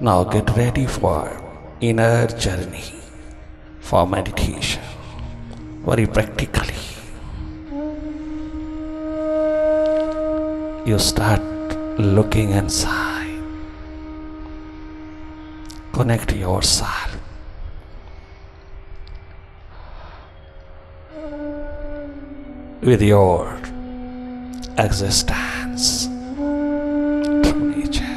Now get ready for inner journey for meditation. Very practically, you start looking inside. Connect yourself with your existence through nature.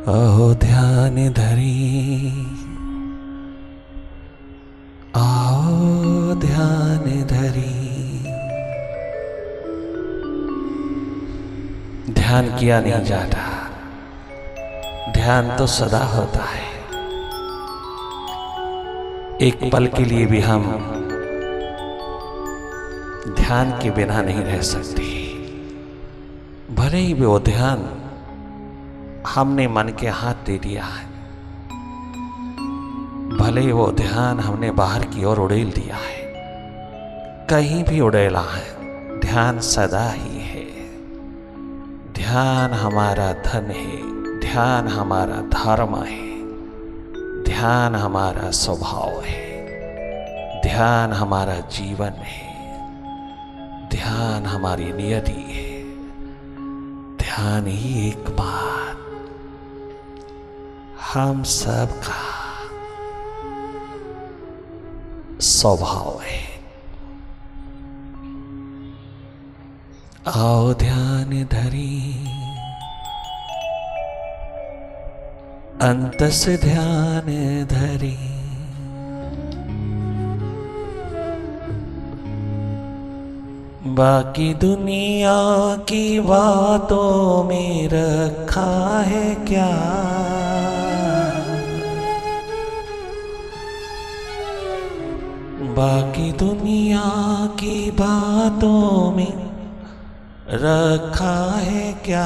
आओ ध्यान धरी, आओ ध्यान धरी। ध्यान किया नहीं जाता, ध्यान तो सदा होता है। एक पल के लिए भी हम ध्यान के बिना नहीं रह सकते। भले ही वो ध्यान हमने मन के हाथ दे दिया है, भले ही वो ध्यान हमने बाहर की ओर उड़ेल दिया है, कहीं भी उड़ेला है, ध्यान सदा ही है। ध्यान हमारा धन है, ध्यान हमारा धर्म है, ध्यान हमारा स्वभाव है, ध्यान हमारा जीवन है, ध्यान हमारी नियति है। ध्यान ही एक बार हम सब का स्वभाव है। आओ ध्यान धरी, अंतस ध्यान धरी। बाकी दुनिया की बातों में रखा है क्या, बाकी दुनिया की बातों में रखा है क्या।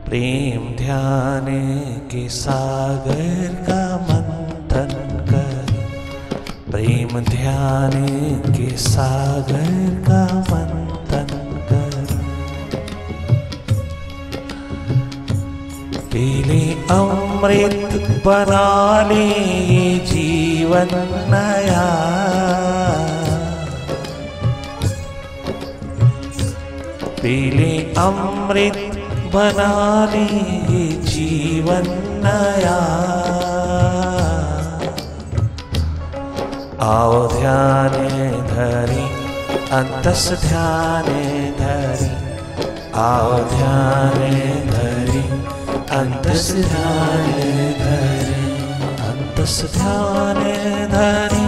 प्रेम ध्यान के सागर का मंथन कर, प्रेम ध्यान के सागर का मंथन कर। पीले अमृत बना ले ये जीवन नया, पीले अमृत बना ले ये जीवन नया। आओ ध्यान धरी, अंतस ध्यान धरी। आओ ध्यान धरी, अंतस ध्यान धरी। अंतस ध्यान धरी,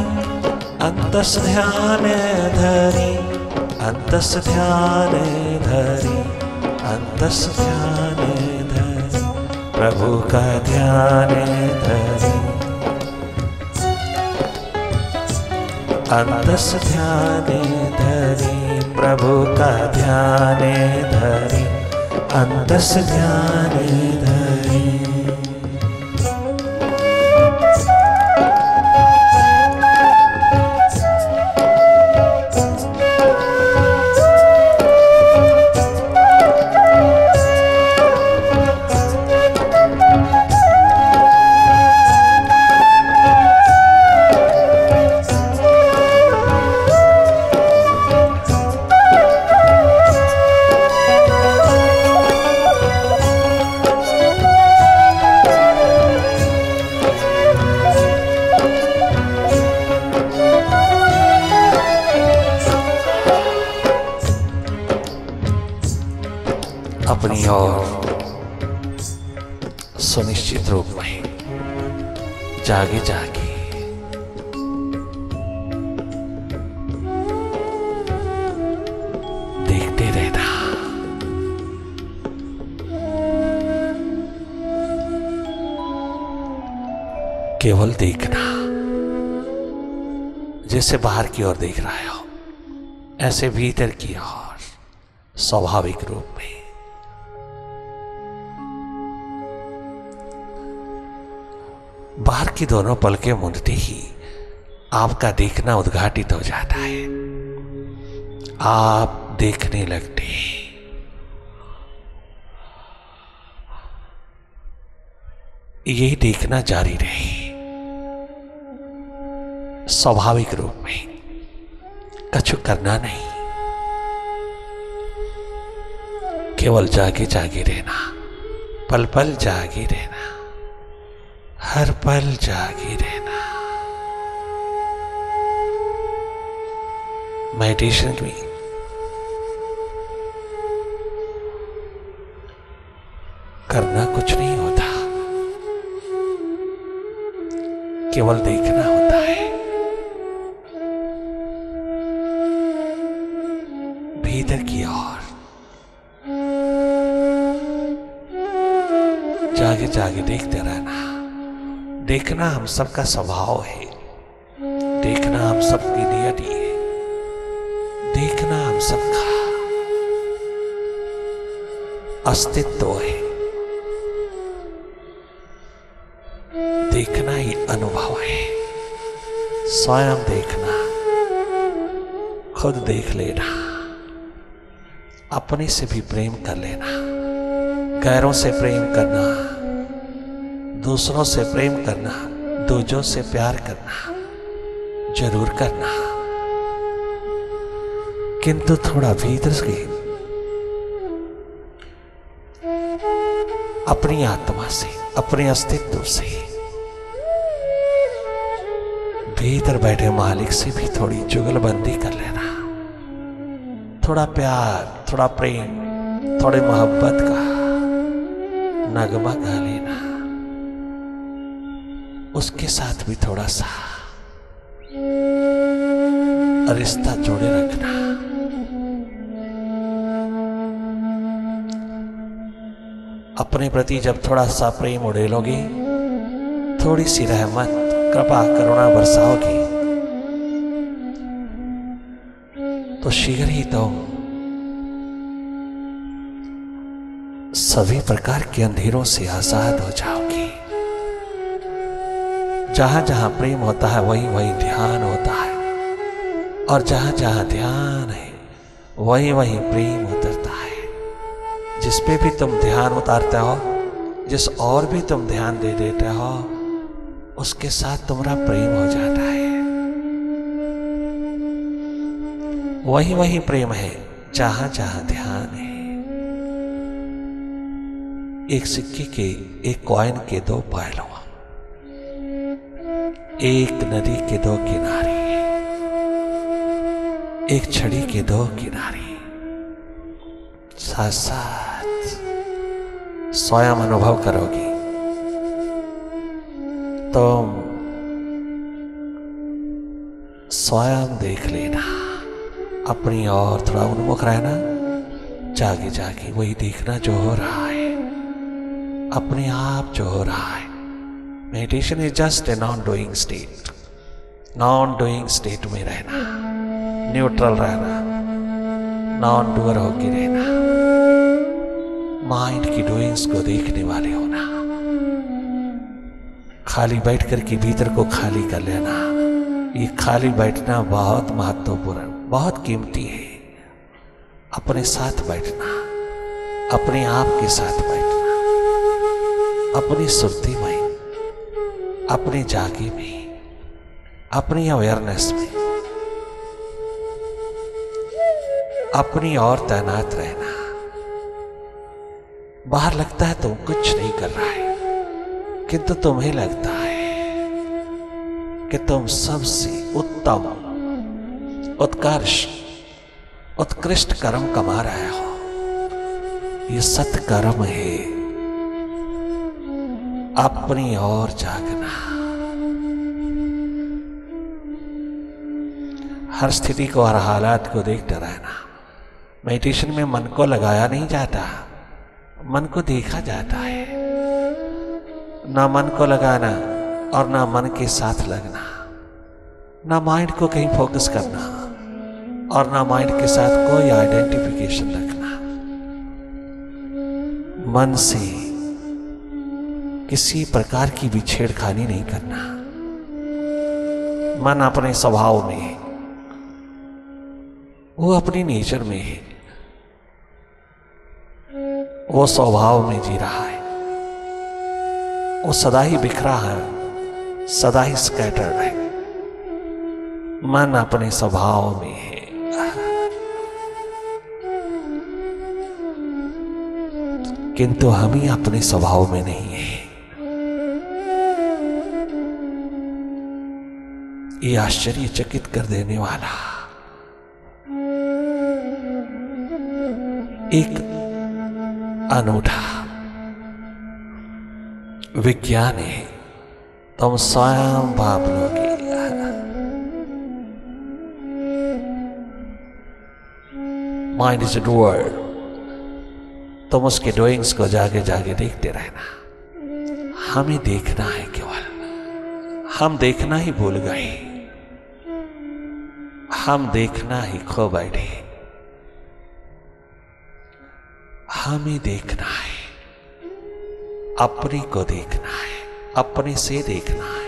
अंतस ध्यान धरी। अंतस ध्यान धरी, अंतस ध्यान धरी। प्रभु का ध्यान धरी, अंतस ध्यान धरी। प्रभु का ध्यान धरी, अंतस ध्यान धरी। अपनी ओर सुनिश्चित रूप में जागे जागे देखते रहना। केवल देखना, जैसे बाहर की ओर देख रहा हो ऐसे भीतर की ओर स्वाभाविक रूप में। बाहर की दोनों पलकें मूंदते ही आपका देखना उद्घाटित हो जाता है। आप देखने लगते। यही देखना जारी रहे स्वाभाविक रूप में, कछु करना नहीं, केवल जागे जागे रहना, पल पल जागे रहना, हर पल जागे रहना। मेडिटेशन में करना कुछ नहीं होता, केवल देखना होता है। भीतर की ओर जागे जागे देखते रहना। देखना हम सबका स्वभाव है, देखना हम सबकी नियति है, देखना हम सबका अस्तित्व है, देखना ही अनुभव है। स्वयं देखना, खुद देख लेना, अपने से भी प्रेम कर लेना, गैरों से प्रेम करना, दूसरों से प्रेम करना, दूजों से प्यार करना जरूर करना, किंतु थोड़ा भीतर से अपनी आत्मा से, अपने अस्तित्व से, भीतर बैठे मालिक से भी थोड़ी जुगलबंदी कर लेना। थोड़ा प्यार, थोड़ा प्रेम, थोड़े मोहब्बत का नगमा गा लेना। उसके साथ भी थोड़ा सा रिश्ता जोड़े रखना। अपने प्रति जब थोड़ा सा प्रेम उड़ेलोगे, थोड़ी सी रहमत, कृपा, करुणा बरसाओगे, तो शीघ्र ही तुम सभी प्रकार के अंधेरों से आजाद हो जाओगे। जहां जहां प्रेम होता है वहीं वहीं ध्यान होता है, और जहां जहां ध्यान है वहीं वहीं प्रेम उतरता है। जिस पे भी तुम ध्यान उतारते हो, जिस और भी तुम ध्यान दे देते हो, उसके साथ तुम्हारा प्रेम हो जाता है। वही वही प्रेम है जहां जहां ध्यान है। एक सिक्के के, एक कॉइन के दो पहलू, एक नदी के दो किनारे, एक छड़ी के दो किनारे, साथ साथ स्वयं अनुभव करोगे। तुम स्वयं देख लेना, अपनी ओर थोड़ा उन्मुख रहना, जागे जागे वही देखना जो हो रहा है, अपने आप जो हो रहा है। Meditation is just a non doing state. Non doing state में रहना, न्यूट्रल रहना, नॉन डूअर होके रहना, माइंड की डूइंग्स को देखने वाले होना। खाली बैठ कर के भीतर को खाली कर लेना। ये खाली बैठना बहुत महत्वपूर्ण, बहुत कीमती है। अपने साथ बैठना, अपने आप के साथ बैठना, अपनी सुरती में, अपने जागे में, अपनी अवेयरनेस में, अपनी ओर तैनात रहना। बाहर लगता है तुम कुछ नहीं कर रहा है, किंतु तुम्हें लगता है कि तुम सबसे उत्तम, उत्कर्ष, उत्कृष्ट कर्म कमा रहे हो। ये सत्कर्म है, अपनी ओर जागना। हर स्थिति को, हर हालात को देखते रहना। मेडिटेशन में मन को लगाया नहीं जाता, मन को देखा जाता है। ना मन को लगाना और ना मन के साथ लगना, ना माइंड को कहीं फोकस करना और ना माइंड के साथ कोई आइडेंटिफिकेशन रखना। मन से किसी प्रकार की भी छेड़खानी नहीं करना। मन अपने स्वभाव में वो अपनी नेचर में है, वो स्वभाव में जी रहा है, वो सदा ही बिखरा है, सदा ही स्कैटर्ड है, मन अपने स्वभाव में है। किंतु हम ही अपने स्वभाव में नहीं है। ये आश्चर्यचकित कर देने वाला एक अनूठा विज्ञान है। तुम स्वयं भाप लोगे। Mind is a word. तुम उसके डूइंग्स को जागे जागे देखते रहना। हमें देखना है केवल। हम देखना ही भूल गए, हम देखना ही खो बैठे। हमें देखना है, अपने को देखना है, अपने से देखना है,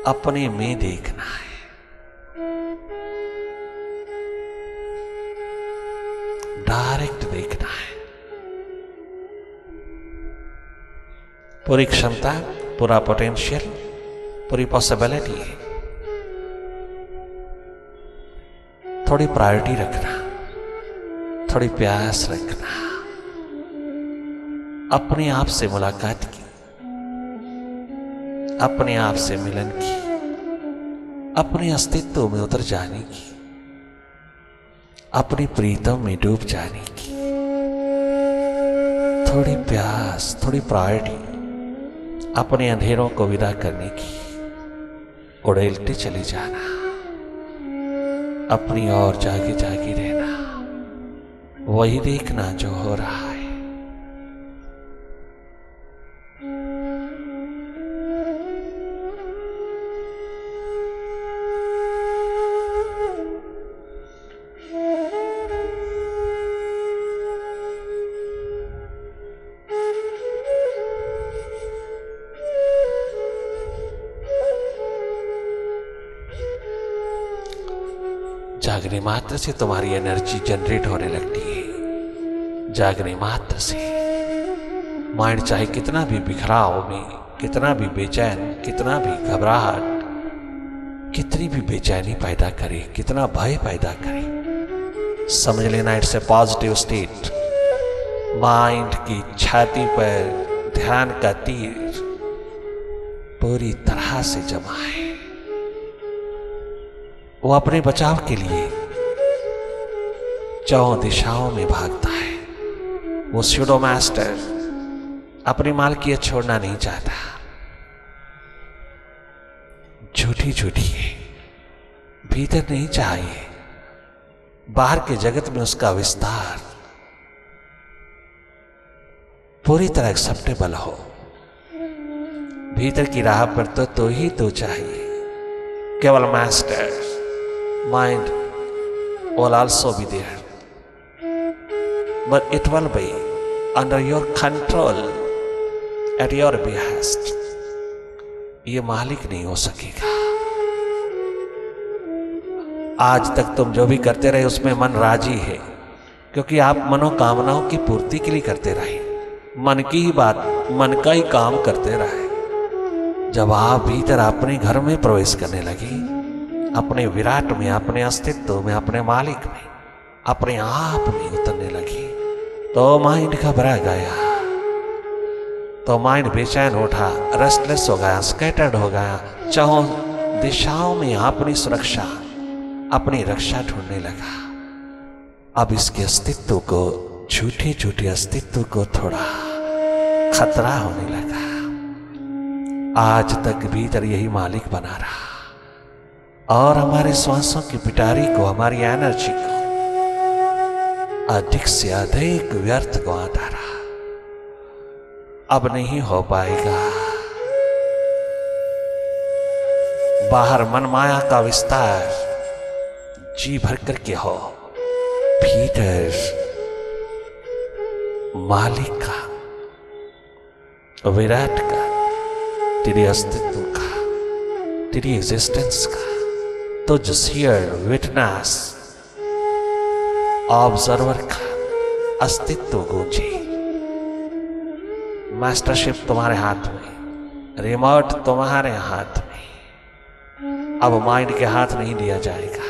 अपने में देखना है। डायरेक्ट देखना है। पूरी क्षमता, पूरा पोटेंशियल, पूरी पॉसिबिलिटी है। थोड़ी प्रायोरिटी रखना, थोड़ी प्यास रखना, अपने आप से मुलाकात की, अपने आप से मिलन की, अपने अस्तित्व में उतर जाने की, अपनी प्रीतम में डूब जाने की। थोड़ी प्यास, थोड़ी प्रायोरिटी, अपने अंधेरों को विदा करने की, उड़ेलते चले जाना, अपनी ओर जागे जागे रहना, वही देखना जो हो रहा है। जागने मात्र से तुम्हारी एनर्जी जनरेट होने लगती है। जागने मात्र से माइंड चाहे कितना भी बिखराव में, कितना भी बेचैन, कितना भी घबराहट, कितनी भी बेचैनी पैदा करे, कितना भय पैदा करे, समझ लेना it's a positive state. Mind की छाती पर ध्यान का तीर पूरी तरह से जमा है। वो अपने बचाव के लिए चारों दिशाओं में भागता है। वो स्यूडो मास्टर अपनी मालकियत छोड़ना नहीं चाहता। झूठी झूठी है, भीतर नहीं चाहिए। बाहर के जगत में उसका विस्तार पूरी तरह एक्सेप्टेबल हो। भीतर की राह पर तो ही तो चाहिए। केवल master mind will also be there, but it will be under your control, at your behest. ये मालिक नहीं हो सकेगा। आज तक तुम जो भी करते रहे उसमें मन राजी है, क्योंकि आप मनोकामनाओं की पूर्ति के लिए करते रहे। मन की ही बात, मन का ही काम करते रहे। जब आप भीतर अपने घर में प्रवेश करने लगे, अपने विराट में, अपने अस्तित्व में, अपने मालिक में, अपने आप में उतरने लगी, तो माइंड घबरा गया, तो माइंड बेचैन उठा, रेस्टलेस हो गया, स्कैटर्ड हो गया। चारों दिशाओं में अपनी सुरक्षा, अपनी रक्षा ढूंढने लगा। अब इसके अस्तित्व को, झूठे झूठे अस्तित्व को थोड़ा खतरा होने लगा। आज तक भीतर यही मालिक बना रहा और हमारे श्वासों की पिटारी को, हमारी एनर्जी को अधिक से अधिक व्यर्थ गंवाता रहा। अब नहीं हो पाएगा। बाहर मनमाया का विस्तार जी भर करके हो, भीतर मालिक का, विराट का, तेरे अस्तित्व का, तेरी एग्जिस्टेंस का, तो just hear, witness, ऑब्जर्वर का अस्तित्व गूंजे। मास्टरशिप तुम्हारे हाथ में, रिमोट तुम्हारे हाथ में। अब माइंड के हाथ नहीं दिया जाएगा।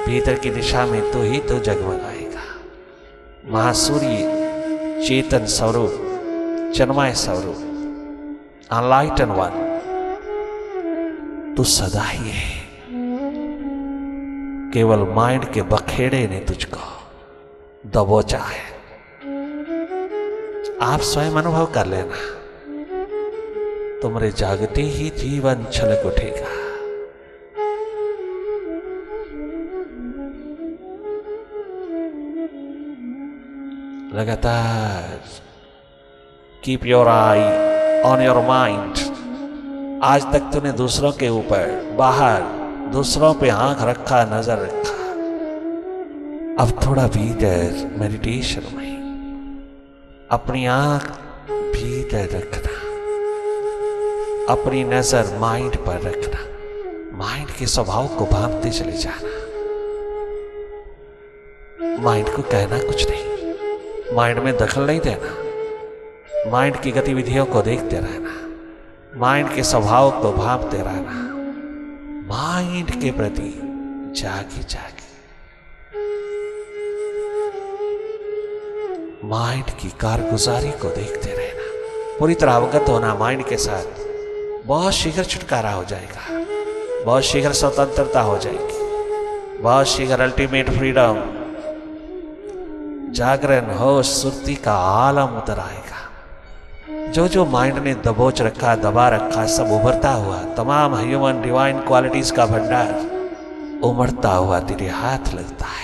भीतर की दिशा में तो ही तो जगमगाएगा। महासूर्य चेतन स्वरूप, चिन्मय स्वरूप, अनलाइटन वन, तू सदा ही है। केवल माइंड के बखेड़े ने तुझको दबोचा है। आप स्वयं अनुभव कर लेना, तुम्हारे जागते ही जीवन छलक उठेगा। लगातार keep your I on your mind. आज तक तूने दूसरों के ऊपर, बाहर, दूसरों पे आंख रखा, नजर रखा। अब थोड़ा भीतर मेडिटेशन में अपनी आंख भीतर रखना, अपनी नजर माइंड पर रखना, माइंड के स्वभाव को भांपते चले जाना। माइंड को कहना कुछ नहीं, माइंड में दखल नहीं देना, माइंड की गतिविधियों को देखते रहना, माइंड के स्वभाव को भांपते रहना, माइंड के प्रति जागी जागी माइंड की कारगुजारी को देखते रहना। पूरी तरह अवगत होना माइंड के साथ। बहुत शीघ्र छुटकारा हो जाएगा, बहुत शीघ्र स्वतंत्रता हो जाएगी, बहुत शीघ्र अल्टीमेट फ्रीडम, जागरण, होश, सुरती का आलम उतर आएगा। जो जो माइंड ने दबोच रखा, दबा रखा, सब उभरता हुआ, तमाम ह्यूमन डिवाइन क्वालिटीज का भंडार उमड़ता हुआ तेरे हाथ लगता है।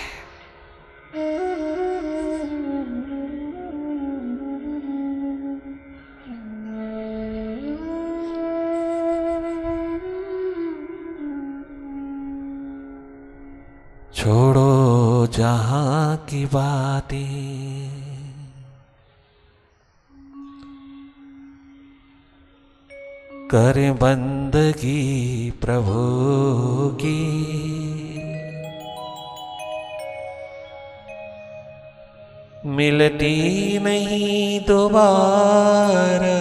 छोड़ो जहां की बातें, करें बंदगी प्रभु की। मिलती नहीं दोबारा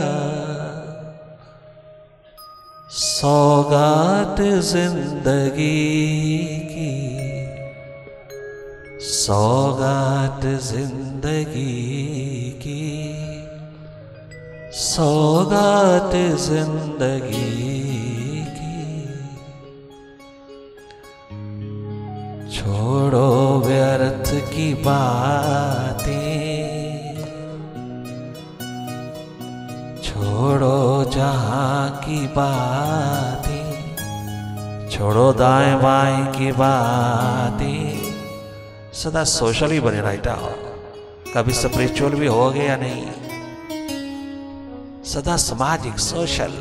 सौगात जिंदगी की, सौगात जिंदगी की, सौगात जिंदगी की। छोड़ो व्यर्थ की बातें, छोड़ो जहां की बातें, छोड़ो दाएं बाएं की बातें। सदा सोशल ही बने रहता हो, कभी स्पिरिचुअल भी हो गया नहीं, सदा सामाजिक, सोशल,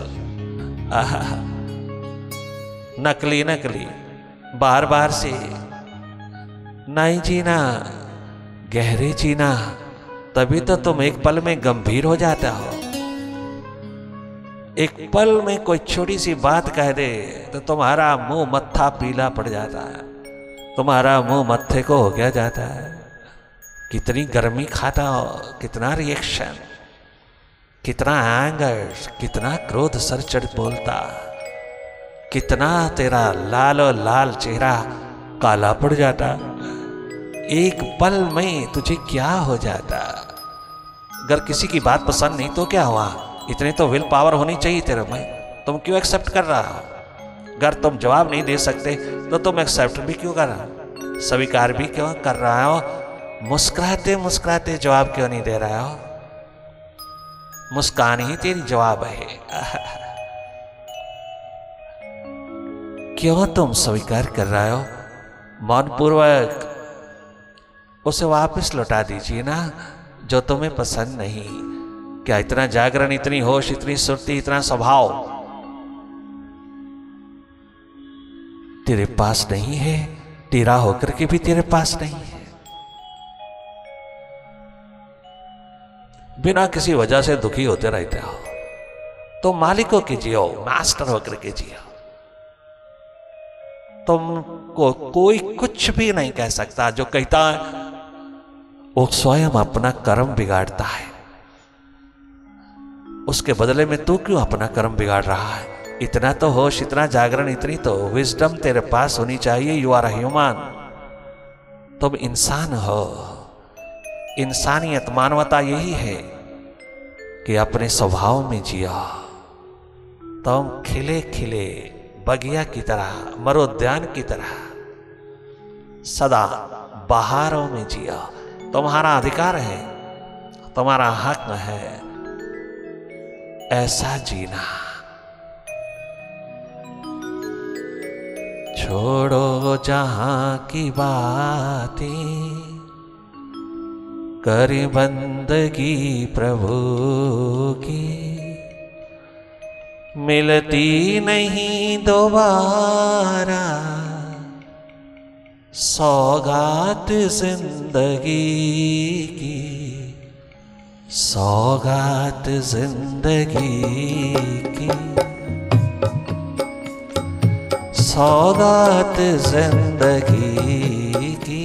नकली नकली, बार बार से नहीं जीना, गहरे जीना। तभी तो तुम एक पल में गंभीर हो जाता हो। एक पल में कोई छोटी सी बात कह दे तो तुम्हारा मुंह मत्था पीला पड़ जाता है, तुम्हारा मुंह मत्थे को हो गया जाता है। कितनी गर्मी खाता हो, कितना रिएक्शन, कितना एंगर, कितना क्रोध सर चढ़ बोलता, कितना तेरा लालो लाल चेहरा काला पड़ जाता। एक पल में तुझे क्या हो जाता। अगर किसी की बात पसंद नहीं तो क्या हुआ, इतनी तो विल पावर होनी चाहिए तेरे में। तुम क्यों एक्सेप्ट कर रहा हो? अगर तुम जवाब नहीं दे सकते तो तुम एक्सेप्ट भी क्यों कर रहा हो, स्वीकार भी क्यों कर रहा हो? मुस्कुराते मुस्कुराते जवाब क्यों नहीं दे रहा हो? मुस्कान ही तेरी जवाब है। क्यों तुम स्वीकार कर रहे हो? मौनपूर्वक उसे वापस लौटा दीजिए ना जो तुम्हें पसंद नहीं। क्या इतना जागरण, इतनी होश, इतनी सुरती, इतना स्वभाव तेरे पास नहीं है? तेरा होकर के भी तेरे पास नहीं है। बिना किसी वजह से दुखी होते रहते हो तो मालिक होकर जियो, मास्टर होकर के जियो। तुमको कोई कुछ भी नहीं कह सकता। जो कहता है वो स्वयं अपना कर्म बिगाड़ता है। उसके बदले में तू क्यों अपना कर्म बिगाड़ रहा है? इतना तो होश, इतना जागरण, इतनी तो विजडम तेरे पास होनी चाहिए। यू आर ह्यूमन, तुम इंसान हो। इंसानियत, मानवता यही है कि अपने स्वभाव में जिया। तुम खिले खिले बगिया की तरह, मरोद्यान की तरह सदा बहारों में जिया। तुम्हारा अधिकार है, तुम्हारा हक है ऐसा जीना। छोड़ो जहां की बातें, करें बंदगी प्रभु की। मिलती नहीं दोबारा सौगात जिंदगी की, सौगात जिंदगी की, सौगात जिंदगी की।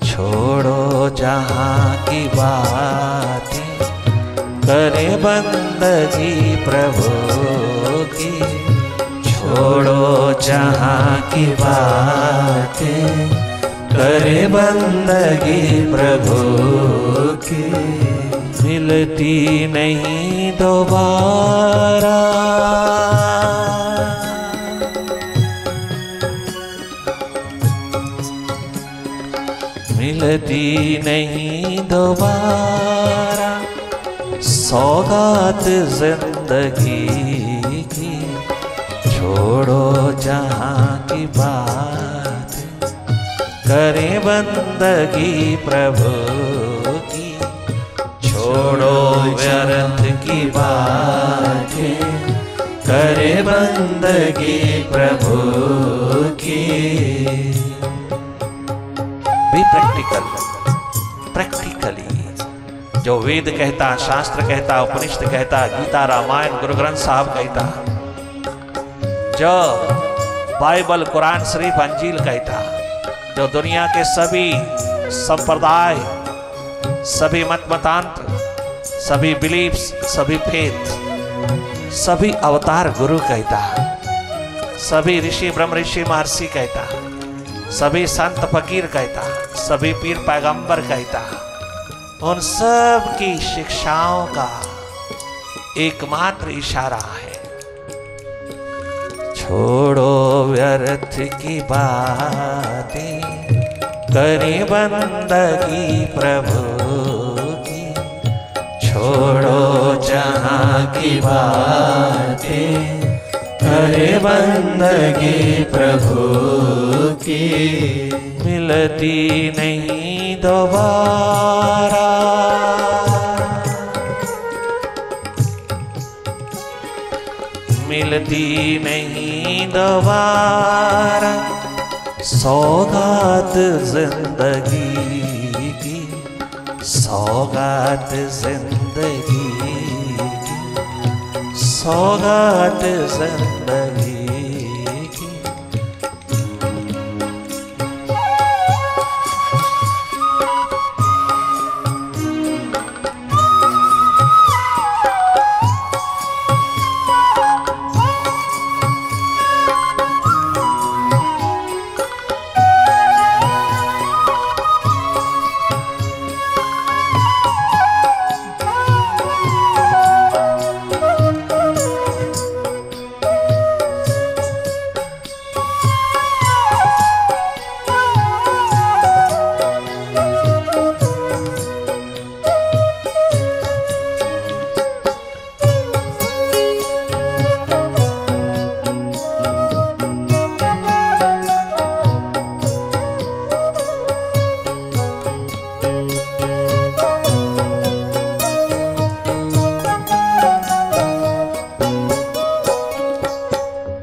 छोड़ो जहां की बातें, करे बंदगी प्रभु की। छोड़ो जहां की बातें, करे बंदगी प्रभु की। मिलती नहीं दोबारा मिलती नहीं दोबारा सौगात जिंदगी की। छोड़ो जहां की बात, करे बंदगी प्रभु की। छोड़ो व्यर्थ की बातें, करे बंदगी प्रभु की। बी प्रैक्टिकल, प्रैक्टिकली जो वेद कहता, शास्त्र कहता, उपनिषद कहता, गीता, रामायण, गुरु ग्रंथ साहब कहता, जो बाइबल, कुरान शरीफ, अंजील कहता, जो दुनिया के सभी संप्रदाय, सभी मत मतांत्र, सभी बिलीफ्स, सभी फेथ, सभी अवतार गुरु कहता, सभी ऋषि ब्रह्म ऋषि महर्षि कहता, सभी संत फकीर कहता, सभी पीर पैगंबर कहता, उन सब की शिक्षाओं का एकमात्र इशारा है, छोड़ो व्यर्थ की बातें, करें बंदगी प्रभु की। छोड़ो जहां की बातें, करे बंदगी प्रभु की। मिलती नहीं दोबारा मिलती नहीं दोबारा सौगात जिंदगी की, सौगात जिंदगी की, सौगात जिंदगी की।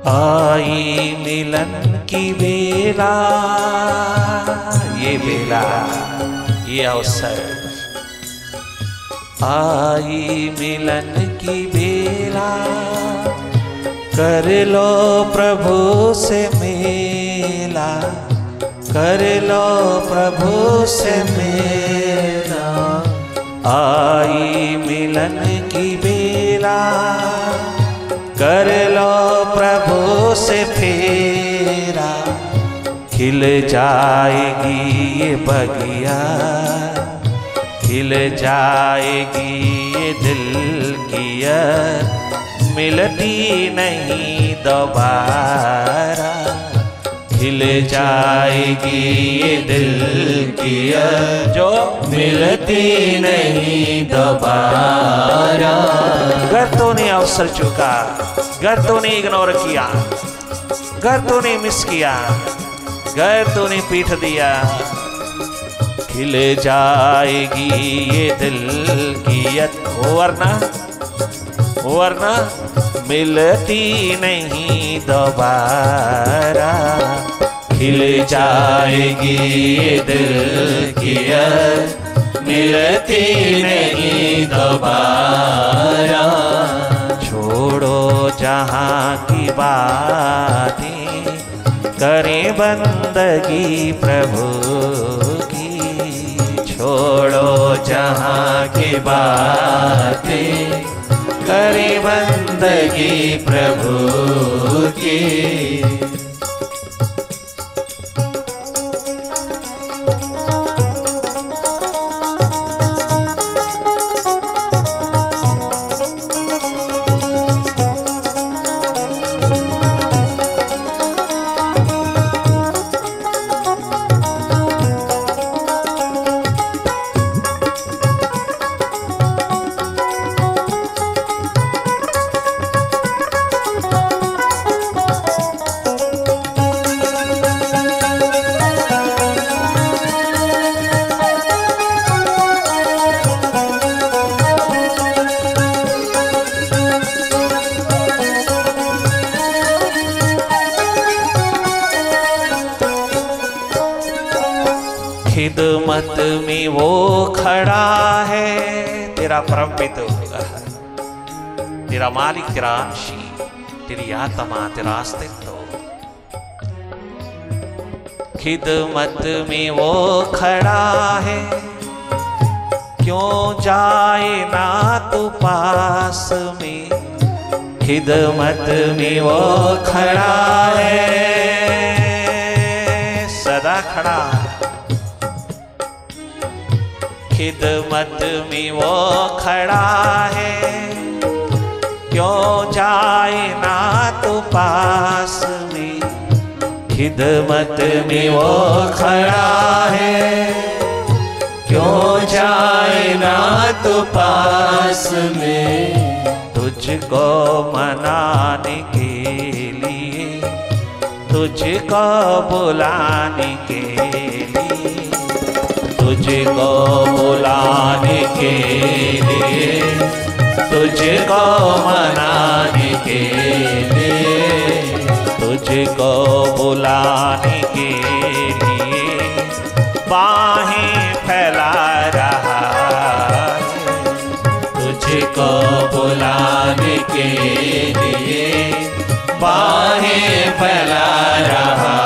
आई मिलन की बेला, ये बेला, ये अवसर, आई मिलन की बेला, कर लो प्रभु से मेल। कर लो प्रभु से मेरा, आई मिलन की बेला। कर लो प्रभु से फेरा, खिल जाएगी ये बगिया, खिल जाएगी ये दिल की मिलती नहीं दोबारा। खिल जाएगी ये दिल की जो मिलती नहीं दोबारा। घर तूने अवसर चुका, घर तूने इग्नोर किया, घर तूने मिस किया, घर तूने पीठ दिया। खिल जाएगी ये दिल की वरना मिलती नहीं दोबारा। खिल जाएगी ये दिल की मिलती नहीं दोबारा। छोड़ो जहाँ की बातें, करें बंदगी प्रभु की। छोड़ो जहाँ की बातें, करें बंदगी प्रभु की। खिदमत में वो खड़ा है, तेरा परमपिता, तेरा मालिक, तेरा अंशी, तेरी आत्मा, तेरा अस्तित्व। खिदमत में वो खड़ा है, क्यों जाए ना तू पास में। खिदमत में वो खड़ा है, सदा खड़ा है। खिदमत में वो खड़ा है, क्यों जाए ना तू पास में। खिदमत में वो खड़ा है, क्यों जाए ना तू पास में। तुझको मनाने के लिए, तुझको बुलाने के लिए, तुझको बुलाने के लिए, तुझको मनाने के लिए, तुझको बुलाने के लिए बाहें फैला रहा है। तुझको बुलाने के लिए बाहें फैला रहा